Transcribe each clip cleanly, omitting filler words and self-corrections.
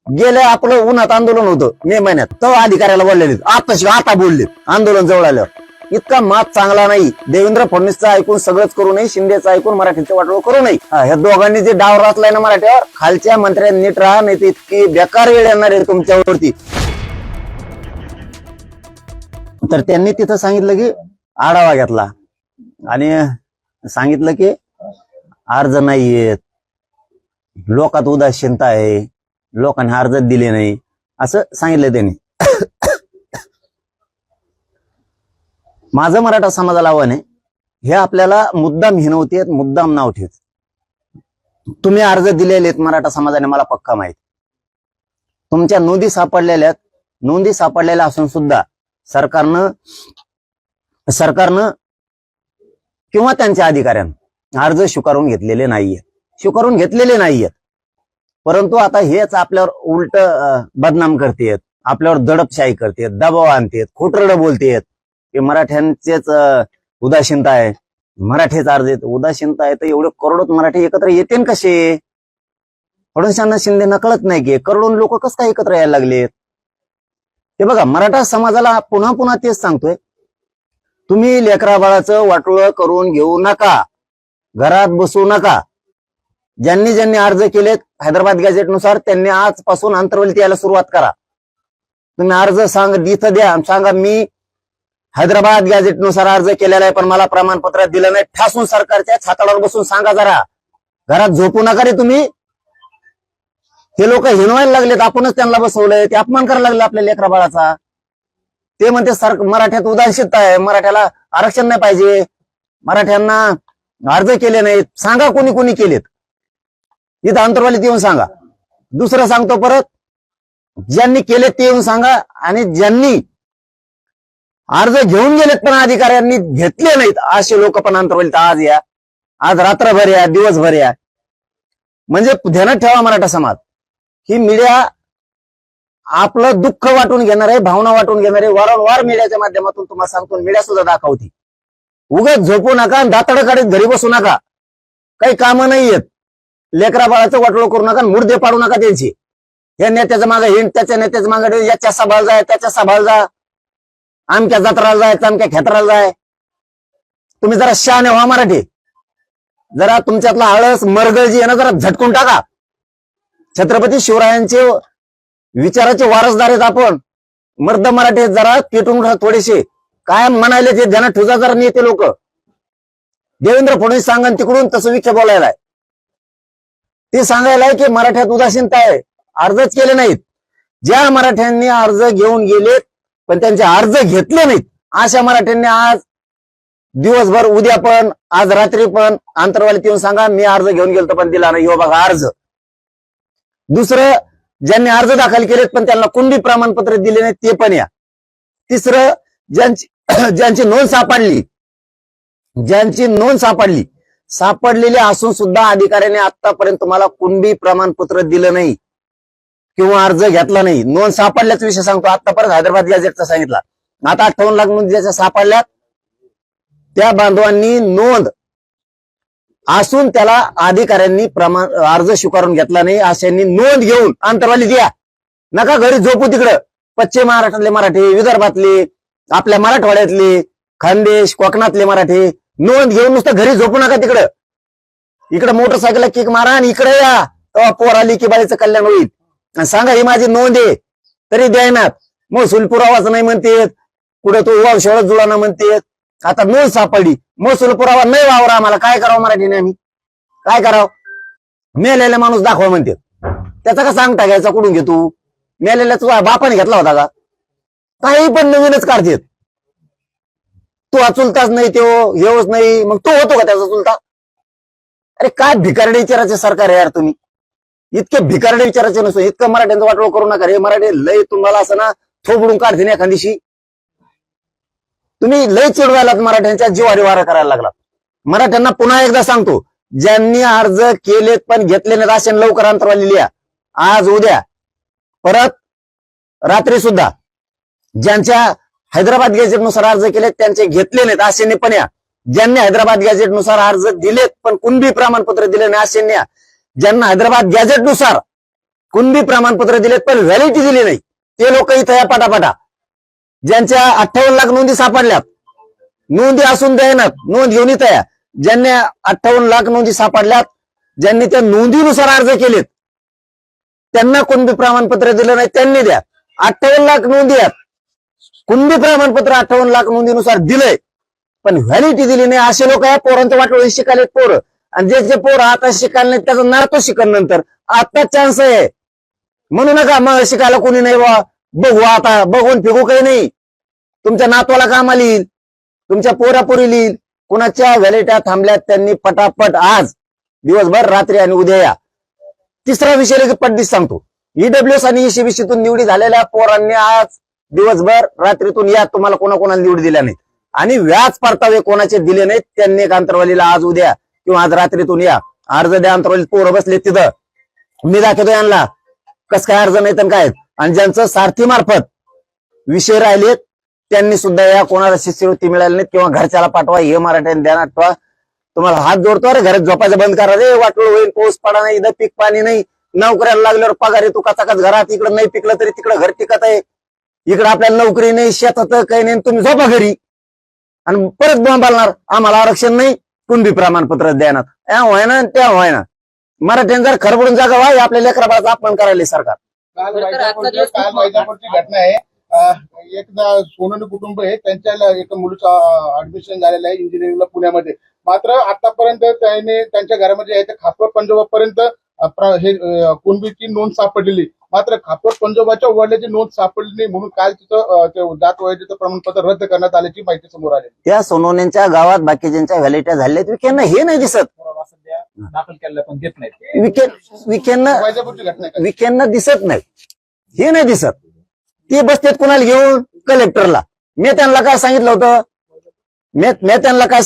गेल्या आपलं उन्हात आंदोलन होतं मे महिन्यात, तेव्हा अधिकाऱ्याला बोललेले आता बोलले आंदोलन जवळ आल्यावर इतका मात चांगला नाही. देवेंद्र फडणवीसचं ऐकून सगळंच करू नये, शिंदेचं ऐकून मराठीचं वाटोळ करू नये. ह्या दोघांनी जे डाव रचलाय ना मराठीवर, खालच्या मंत्र्यांनी नीट राहा, नाही तर इतकी बेकार वेळ येणार आहे तुमच्यावरती. तर त्यांनी तिथं सांगितलं की आढावा घेतला आणि सांगितलं की अर्ज नाहीयेत, लोकात उदासीनता आहे, लोकांनी अर्ज दिले नाही असं सांगितलं त्यांनी. माझं मराठा समाजाला आव्हान आहे, हे आपल्याला मुद्दाम हिनवतेत, मुद्दाम नाव ठेवत. तुम्ही अर्ज दिलेले आहेत मराठा समाजाने, मला पक्का माहित. तुमच्या नोंदी सापडलेल्या असून सुद्धा सरकारनं किंवा त्यांच्या अधिकाऱ्यांना अर्ज स्वीकारून घेतलेले नाहीयेत. परंतु आता हेच आपल्यावर उलट बदनाम करतेत, आपल्यावर दडपशाही करतेत, दबाव आणतेत, खोटरडं बोलतेत की मराठ्यांचेच उदासीनता आहे, मराठीच अर्ज येत. उदासीनता आहे तर एवढे करोडो मराठी एकत्र येते कसे? फडणवीसांना शिंदेना कळत नाही की करोडो लोक कसं काय एकत्र यायला लागलेत. ते बघा, मराठा समाजाला पुन्हा तेच सांगतोय, तुम्ही लेकरा बाळाचं वाटोळं करून घेऊ नका, घरात बसू नका. ज्यांनी अर्ज केलेत हैदराबाद गॅझेटनुसार त्यांनी आजपासून अंतर्वलित यायला सुरुवात करा. तुम्ही अर्ज इथं द्या, सांगा मी हैदराबाद गॅझेटनुसार अर्ज केलेला आहे पण मला प्रमाणपत्र दिलं नाही. ठासून सरकारच्या छाताडावर बसून सांगा जरा. घरात झोपू नका रे तुम्ही. हे लोक हिनवायला लागलेत, आपणच त्यांना बसवलंय, ते अपमान करायला लागले आपल्या लेकरा बाळाचा. ते म्हणते मराठ्यात उदासीनता आहे, मराठ्याला आरक्षण नाही पाहिजे, मराठ्यांना अर्ज केले नाहीत. सांगा कोणी केलेत, इथं अंतर्वालीत येऊन सांगा. दुसरं सांगतो परत, ज्यांनी केलेत ते येऊन सांगा, आणि ज्यांनी अर्ज घेऊन गेलेत पण अधिकाऱ्यांनी घेतले नाहीत असे लोक पण अंतर्वालीत आज या, आज रात्रभर या, दिवसभर या. म्हणजे ध्यानात ठेवा मराठा समाज, ही मीडिया आपलं दुःख वाटून घेणार आहे, भावना वाटून घेणार आहे. वारंवार मीडियाच्या माध्यमातून तुम्हाला सांगतो, मीडिया सुद्धा दाखवते. उगाच झोपू नका, दातड काढीत घरी बसू नका, काही कामं नाहीयेत. लेकरा बाळाचं वाटोळं करू नका, मुर्दे पाडू नका त्यांची. या नेत्याच्या मागे हिंड, त्याच्या नेत्याच्या मागे, याच्या सभाला जाय, त्याच्या सभाला जा, आमच्या जत्राला जाय, आमच्या खेत्राला जाय. तुम्ही जरा शहाणे व्हा मराठी. जरा तुमच्यातला आळस मरगळजी आहे ना, जरा झटकून टाका. छत्रपती शिवरायांचे विचाराचे वारसदार आहेत आपण. मर्द मराठी जरा पेटून थोडेसे काय म्हणाले ते ज्यांना ठुजा जरा नेते लोक. देवेंद्र फडणवीस सांगा तिकडून तसं विखे बोलायलाय, ते सांगायलाय की मराठ्यात उदासीनता आहे, अर्जच केले नाहीत. ज्या मराठ्यांनी अर्ज घेऊन गेलेत पण त्यांचे अर्ज घेतले नाहीत अशा मराठ्यांनी आज दिवसभर, उद्या पण, आज रात्री पण अंतर्वालीत येऊन सांगा मी अर्ज घेऊन गेलो पण दिला नाही, हो बघा अर्ज. दुसरं, ज्यांनी अर्ज दाखल केलेत पण त्यांना कुंडी प्रमाणपत्र दिले नाहीत ते पण या. तिसरं, ज्यांची नोंद सापडलेली असून सुद्धा अधिकाऱ्याने आतापर्यंत तुम्हाला कुंडी प्रमाणपत्र दिलं नाही किंवा अर्ज घेतला नाही. नोंद सापडल्याचा विषय सांगतो. आतापर्यंत हैदराबाद गॅझेटचा सांगितला, आता 58 लाख नोंदी ज्याच्या सापडल्यात त्या बांधवांनी नोंद असून त्याला अधिकाऱ्यांनी अर्ज स्वीकारून घेतला नाही. अशांनी नोंद घेऊन अंतर्वालीत या, नका घरी झोपू. तिकडं पश्चिम महाराष्ट्रातले मराठी, विदर्भातले, आपल्या मराठवाड्यातले, खानदेश कोकणातले मराठी नोंद घेऊन नुसतं घरी झोपू नका. इकडं मोटरसायकलला किक मारा आणि इकडे या, तेव्हा पोर आली की बाईचं कल्याण होईल. आणि सांगा ही माझी नोंद आहे, तरी द्यायनात. महसूल पुरावाच नाही म्हणतेत, कुठे तो वावशेळच जुळाना म्हणतेत. आता नोंद सापडली, महसूल पुरावा नाही वावरा, आम्हाला काय करावं मराठीने, आम्ही काय करावं? मेलेला माणूस दाखवा म्हणते, त्याचा का सांगता घ्यायचा, कुठून घेतो? मेलेल्याचा बापाने घेतला होता का? काही पण नवीनच काढतेत. तो चुलताच नाही, तो हेच नाही, मग तो होतो का त्याचा चुलता? अरे काय भिकारडे विचाराचे सरकार आहे यार तुम्ही. इतके भिकारडे विचाराचे नसतो, इतकं मराठ्यांचं वाटोळ करू नका रे. मराठी लय तुम्हाला असं ना थोपडून काढते ना एखादीशी. तुम्ही लय चिडवायलात, मराठ्यांच्या जीवारी वारा करायला लागला. मराठ्यांना पुन्हा एकदा सांगतो, ज्यांनी अर्ज केलेत पण घेतले नाहीत असे लवकर अंतर्वाली लिहा, आज उद्या परत रात्री सुद्धा. ज्यांच्या हैदराबाद गॅझेटनुसार अर्ज केलेत त्यांचे घेतले नाहीत असे पण या. ज्यांनी हैदराबाद गॅझेटनुसार अर्ज दिलेत पण कुणबी प्रमाणपत्र दिले नाही असे या. ज्यांना हैदराबाद गॅझेटनुसार कुणबी प्रमाणपत्र दिलेत पण व्हॅलिडिटी दिली नाही. ते लोक इथं या पटापटा ज्यांच्या 58 लाख नोंदी सापडल्यात, नोंदी असून द्यायनात, नोंद घेऊन इथं या. ज्यांनी 58 लाख नोंदी सापडल्यात, ज्यांनी त्या नोंदीनुसार अर्ज केलेत, त्यांना कुणबी प्रमाणपत्र दिलं नाही, त्यांनी द्या. 58 लाख नोंदी आहेत, कुणबी प्रमाणपत्र 58 लाख नोंदीनुसार दिलंय पण व्हॅलिडिटी दिली नाही. असे लोक आहे पोरांचं वाटलं शिकायलेत पोरं, आणि जे पोरं आता शिकायला नाही त्याचा नातो शिकन नंतर. आता चान्स आहे, म्हणू नका मग शिकायला कोणी नाही बा, बघू आता, बघून फिगू काही नाही. तुमच्या नातवाला कामाला येईल, तुमच्या पोरापोरी येईल. कुणाच्या व्हॅलिडिट्या थांबल्यात त्यांनी पटापट आज दिवसभर, रात्री आणि उद्या या. तिसरा विषय लगेच पटदिस सांगतो. ईडब्ल्यूएस आणि ईसीबीसीतून निवडी झालेल्या पोरांनी आज दिवसभर, रात्रीतून या. तुम्हाला कोणाकोणाला निवडी दिल्या नाहीत आणि व्याज परतावे कोणाचे दिले नाहीत, त्यांनी एक अंतरवालीला आज उद्या किंवा आज रात्रीतून या, अर्ज द्या. अंतरवालीत पोरं बसले तिथं, मी दाखवतो यांना कस काय अर्ज नाही तर काय. आणि ज्यांचं सारथी मार्फत विषय राहिलेत त्यांनी सुद्धा या. कोणाला शिष्यवृत्ती मिळाली नाही किंवा घरच्याला पाठवा, हे मराठ्याने ध्यानात ठेवा. तुम्हाला हात जोडतो, अरे घरात झोपायचं बंद करा रे, वाटलं होईल, पाऊस पडा नाही, इथं पीक पाणी नाही, नोकऱ्याला लागल्यावर पगार येतो कचाकच घरात, इकडं नाही पिकलं तरी तिकडं घर टिकत आहे, इकडं आपल्याला नोकरी नाही, शेतात काही नाही, तुम्ही झोपा घरी आणि परत बोंबालणार आम्हाला आरक्षण नाही, कुणबी प्रमाणपत्र द्यानात. या व्हायना त्या व्हायना. मराठ्यांना जर खरबडून जागा व्हाय, आपल्या लेकराबाळाचा अपमान करायला सरकार. काल वैजापूरची घटना आहे. एक सोनवणे कुटुंब आहे, त्यांच्या एका मुलीचं ऍडमिशन झालेलं आहे इंजिनिअरिंगला पुण्यामध्ये. मात्र आतापर्यंत त्याने त्यांच्या घरामध्ये यायचं खापर पंजोबापर्यंत हे कुणबीची नोंद सापडलेली. मात्र खापर पंजोबाच्या वडिलांची नोंद सापडली नाही म्हणून काल तिथं जात वयाचं प्रमाणपत्र रद्द करण्यात आल्याची माहिती समोर आली. त्या सोनवण्यांच्या गावात बाकीच्यांच्या व्हॅलिडिट्या झाल्यात, विकेंना हे नाही दिसत, दाखल केलेलं पण देत नाही. वैजापूरची घटना विकेंना दिसत नाही, हे नाही दिसत. ते बसतेत कुणाला घेऊन, कलेक्टरला. मी त्यांना काय सांगितलं होतं, मी त्यांना काय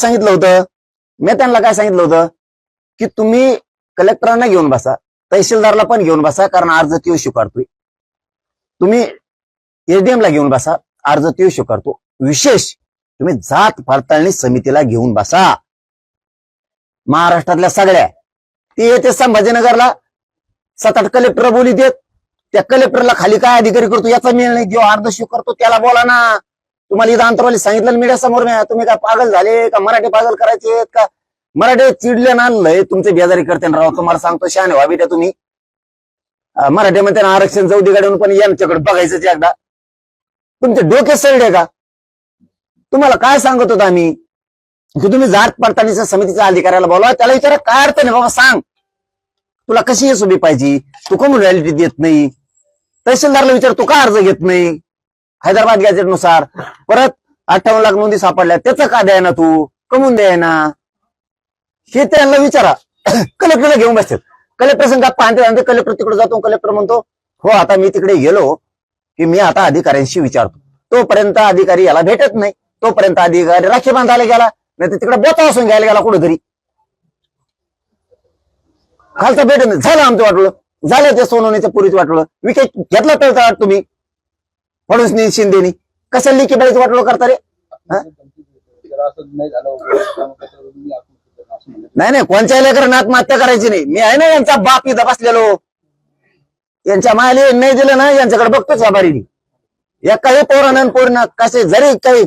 सांगितलं होतं की तुम्ही कलेक्टरांना घेऊन बसा, तहसीलदारला पण घेऊन बसा, कारण अर्ज त्यो स्वीकारतोय. तुम्ही एसडीएमला घेऊन बसा, अर्ज त्यो स्वीकारतो. विशेष तुम्ही जात पडताळणी समितीला घेऊन बसा. महाराष्ट्रातल्या सगळ्या ते येते संभाजीनगरला 7-8 कलेक्टर बोली देत. त्या कलेक्टरला खाली काय अधिकारी करतो याचा मेळ नाही, जो अर्ज स्वीकारतो त्याला बोला ना. तुम्हाला इथं अंतरवाली सांगितलं मीडिया समोर, तुम्ही काय पागल झाले का, मराठी पागल करायचे का, मराठी चिडले ना लय तुमचे बेजारी करते ना राव. तुम्हाला सांगतो शहाणे व्हा बेटा तुम्ही. मराठीमध्ये आरक्षण जाऊ दे गाडून, पण यांच्याकडे बघायचं एकदा. तुमचे डोके सळले का? तुम्हाला काय सांगत होतो आम्ही की तुम्ही जात पडताळणीच्या समितीच्या अधिकाऱ्याला बोलवा, त्याला विचारा काय अर्थ नाही बाबा, सांग तुला कशी हे सुबी पाहिजे, तू कमून व्हॅलिडिटी देत नाही. तहसीलदारला विचार तू का अर्ज घेत नाही, हैदराबाद गॅजेट नुसार. परत 58 लाख नोंदी सापडल्या, त्याचं का द्याय ना, तू कमून द्याय ना, हे त्यांना विचारा. कलेक्टरला घेऊन बसतात. कलेक्टर संघात पाहते, कलेक्टर तिकडे जातो, कलेक्टर म्हणतो हो आता मी तिकडे गेलो की मी आता अधिकाऱ्यांशी विचारतो. तोपर्यंत अधिकारी याला भेटत नाही, तोपर्यंत अधिकारी राखी बांधायला गेला, नाही तर तिकडे बोता असून घ्यायला गेला कुठेतरी. खालचं भेटत नाही. झालं आमचं वाटलं, झालं ते सोनवण्याच्या पुरीच वाटलं. विकेट घेतला तर तुम्ही फडणवीस शिंदेनी कशा लिखी बळीच वाटलं करता रे. नाही कोणत्या लेकरांना आत्महत्या करायची नाही. मी आहे ना यांचा बाप इथं बसलेलो, यांच्या मायले नाही दिलं ना, यांच्याकडे बघतोच आभारी. या काही पोरानं पोरीनं कसे जरी काही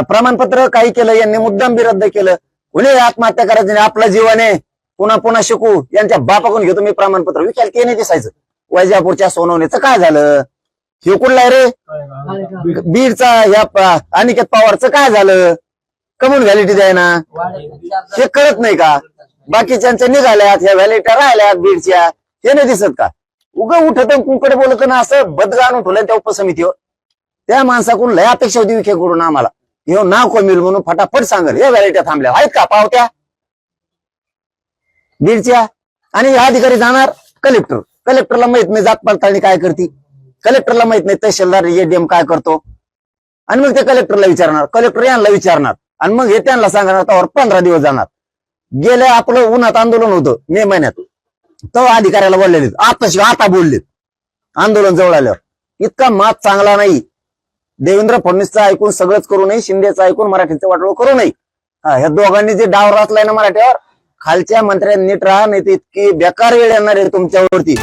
प्रमाणपत्र काही केलं, यांनी मुद्दाम बी रद्द केलं. कुणी आत्महत्या करायची नाही, आपलं जीवन आहे, पुन्हा शिकू. यांच्या बापाकडून घेतो मी प्रमाणपत्र. विचार ते नाही दिसायचं. वैजापूरच्या सोनवण्याचं काय झालं, हे कुठला आहे रे, बीडचा ह्या अनिकेत पवारचं काय झालं, कमून व्हॅलिडिटी द्याय ना, हे कळत नाही का? बाकीच्या निघाल्यात, ह्या व्हॅलिडिटी राहिल्यात बीडच्या, हे नाही दिसत का? उगं उठत कुंकडे बोलत ना, असं बदगा आणून ठेवलं त्या उपसमितीवर. त्या माणसाकडून लय अपेक्षा होती विखेकडून आम्हाला, हे नाव कमी म्हणून फटाफट सांगल. या व्हॅलिडिटी थांबल्या आहेत का पावत्या बीडच्या? आणि हा अधिकारी जाणार कलेक्टरला माहित नाही जात पडताळणी काय करते, कलेक्टरला माहित नाही तहसीलदार एडीएम काय करतो. आणि मग ते कलेक्टरला विचारणार, कलेक्टर यांना विचारणार, आणि मग हे त्यांना सांगणार. त्यावर 15 दिवस जाणार. गेल्या आपलं उन्हात आंदोलन होतं मे महिन्यात, तो अधिकाऱ्याला बोललेले आता बोललेत आंदोलन जवळ आल्यावर. इतका मात चांगला नाही. देवेंद्र फडणवीसचं ऐकून सगळंच करू नये, शिंदेचं ऐकून मराठीचं वाटोळ करू नये. ह्या दोघांनी जे डाव रचलाय ना मराठीवर, खालच्या मंत्र्यांनी नीट राहा, नाही तर इतकी बेकार वेळ येणार आहे तुमच्यावरती.